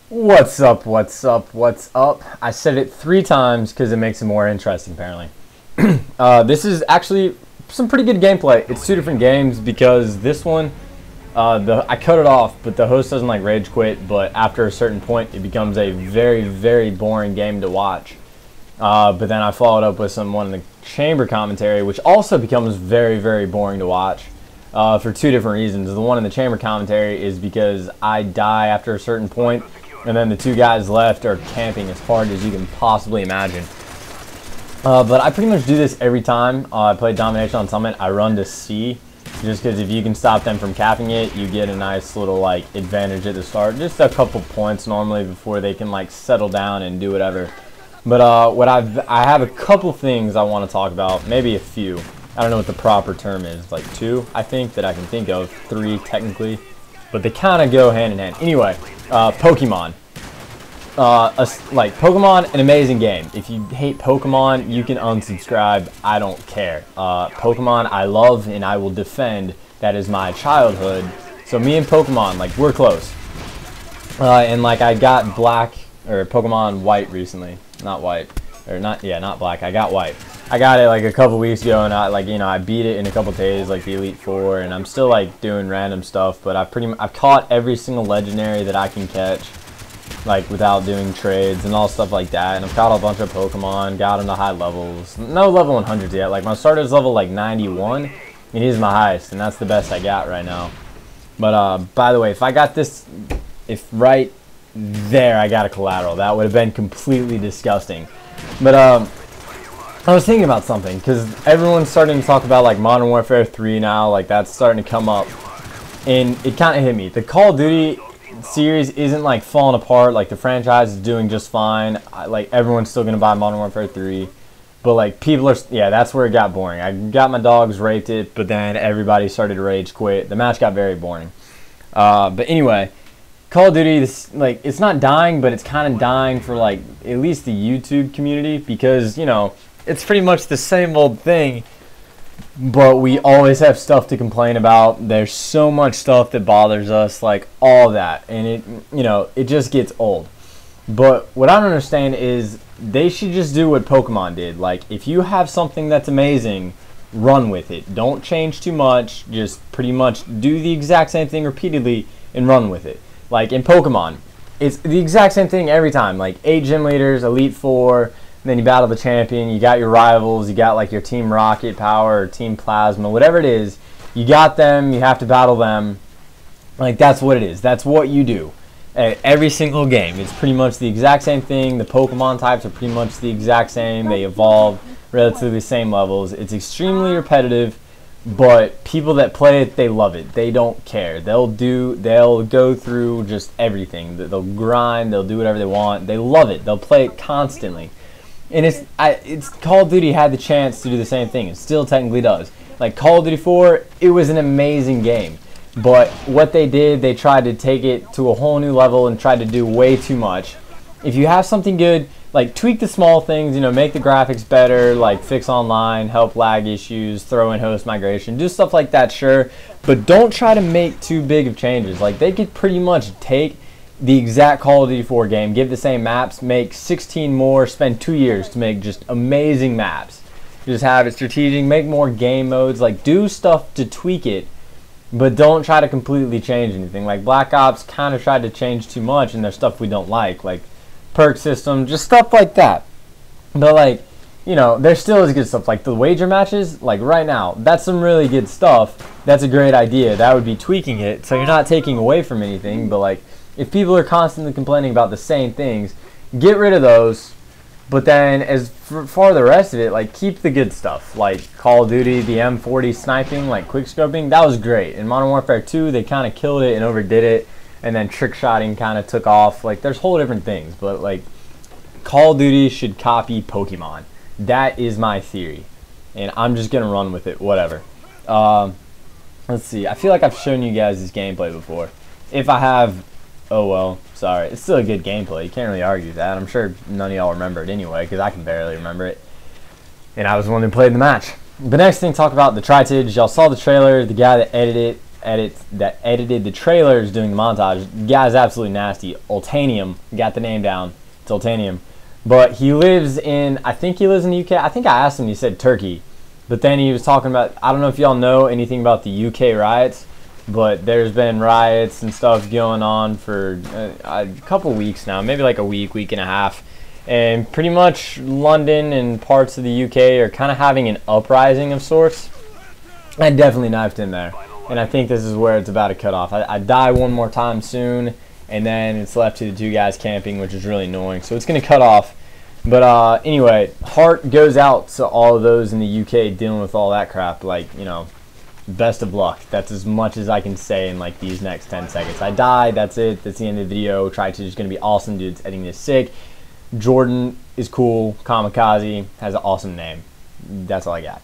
What's up, what's up, what's up? I said it 3 times because it makes it more interesting, apparently. This is actually some pretty good gameplay. It's 2 different games because this one, I cut it off, but the host doesn't like rage quit, but after a certain point, it becomes a very, very boring game to watch. But then I followed up with one in the chamber commentary, which also becomes very, very boring to watch. For 2 different reasons. The one in the chamber commentary is because I die after a certain point, and then the 2 guys left are camping as hard as you can possibly imagine. But I pretty much do this every time I play Domination on Summit. I run to C, just because if you can stop them from capping it, you get a nice little like advantage at the start. Just a couple points normally before they can like settle down and do whatever. But I have a couple things I want to talk about, maybe a few. I don't know what the proper term is, like 2, I think, that I can think of, 3 technically, but they kind of go hand in hand. Anyway, Pokemon. Pokemon, an amazing game. If you hate Pokemon, you can unsubscribe. I don't care. Pokemon, I love and I will defend. That is my childhood. So me and Pokemon, like, we're close. And like, I got Pokemon White recently. Not White. Not Black. I got White. I got it like a couple weeks ago, and I beat it in a couple days, like the Elite Four, and I'm still like doing random stuff. But I've caught every single legendary that I can catch, like without doing trades and all stuff like that. And I've caught a bunch of Pokemon, got them to high levels. No level 100s yet. Like my starter's level like 91, and he's my highest, and that's the best I got right now. But by the way, if I got this, if right there I got a collateral, that would have been completely disgusting. But I was thinking about something, because everyone's starting to talk about like Modern Warfare 3 now, like that's starting to come up, and it kind of hit me. The Call of Duty series isn't like falling apart, like the franchise is doing just fine. Like everyone's still going to buy Modern Warfare 3, but like people are, yeah, that's where it got boring. I got my dogs, raped it, but then everybody started to rage quit. The match got very boring. But anyway, Call of Duty, like it's not dying, but it's kind of dying for like at least the YouTube community, because you know, it's pretty much the same old thing, but we always have stuff to complain about. There's so much stuff that bothers us, like all that, and it just gets old. But what I don't understand is they should just do what Pokemon did. Like if you have something that's amazing, run with it. Don't change too much. Just pretty much do the exact same thing repeatedly and run with it. Like in Pokemon, it's the exact same thing every time. Like 8 gym leaders, Elite Four. Then you battle the champion, you got your rivals, you got like your Team Rocket Power or Team Plasma, whatever it is, you got them, you have to battle them. Like that's what it is. That's what you do. Every single game. It's pretty much the exact same thing. The Pokemon types are pretty much the exact same. They evolve relatively the same levels. It's extremely repetitive, but people that play it, they love it. They don't care. They'll go through just everything. They'll grind, they'll do whatever they want. They love it. They'll play it constantly. And it's Call of Duty had the chance to do the same thing. It still technically does. Like Call of Duty 4, it was an amazing game. But what they did, they tried to take it to a whole new level and tried to do way too much. If you have something good, like tweak the small things, make the graphics better, like fix online, help lag issues, throw in host migration, do stuff like that, sure. But don't try to make too big of changes. Like they could pretty much take the exact Call of Duty 4 game, give the same maps, make 16 more, spend 2 years to make just amazing maps. Just have it strategic, make more game modes, like do stuff to tweak it, but don't try to completely change anything. Like Black Ops kind of tried to change too much, and there's stuff we don't like perk system, just stuff like that. But like, there still is good stuff. Like the wager matches, like right now, that's some really good stuff. That's a great idea. That would be tweaking it, so you're not taking away from anything, but like, if people are constantly complaining about the same things, get rid of those. But then as for the rest of it, like keep the good stuff. Like Call of Duty, the M40 sniping, like quick scoping, that was great. In Modern Warfare 2, they kind of killed it and overdid it. And then trick shotting kind of took off. Like there's whole different things. But like Call of Duty should copy Pokemon. That is my theory. And I'm just going to run with it, whatever. Let's see. I feel like I've shown you guys this gameplay before. If I have... Oh well, sorry. It's still a good gameplay. You can't really argue that. I'm sure none of y'all remember it anyway, because I can barely remember it. And I was the one who played the match. The next thing, talk about the Tri-Tige. Y'all saw the trailer. The guy that edited it that edited the trailers doing the montage. The guy's absolutely nasty. Ultanium, got the name down. It's Ultanium. But he lives in, I think he lives in the UK. I think I asked him, he said Turkey. But then he was talking about, I don't know if y'all know anything about the UK riots, but there's been riots and stuff going on for a couple weeks now, maybe like a week and a half. And pretty much London and parts of the UK are kind of having an uprising of sorts. I definitely knifed in there. And I think this is where it's about to cut off. I die one more time soon, and then it's left to the two guys camping, which is really annoying. So it's going to cut off. But anyway, heart goes out to all of those in the UK dealing with all that crap. Like, you know, best of luck. That's as much as I can say in like these next 10 seconds. I died. That's it. That's the end of the video. Try2 is going to be awesome. Dude's editing this sick. Jordan is cool. Kamikaze has an awesome name. That's all I got.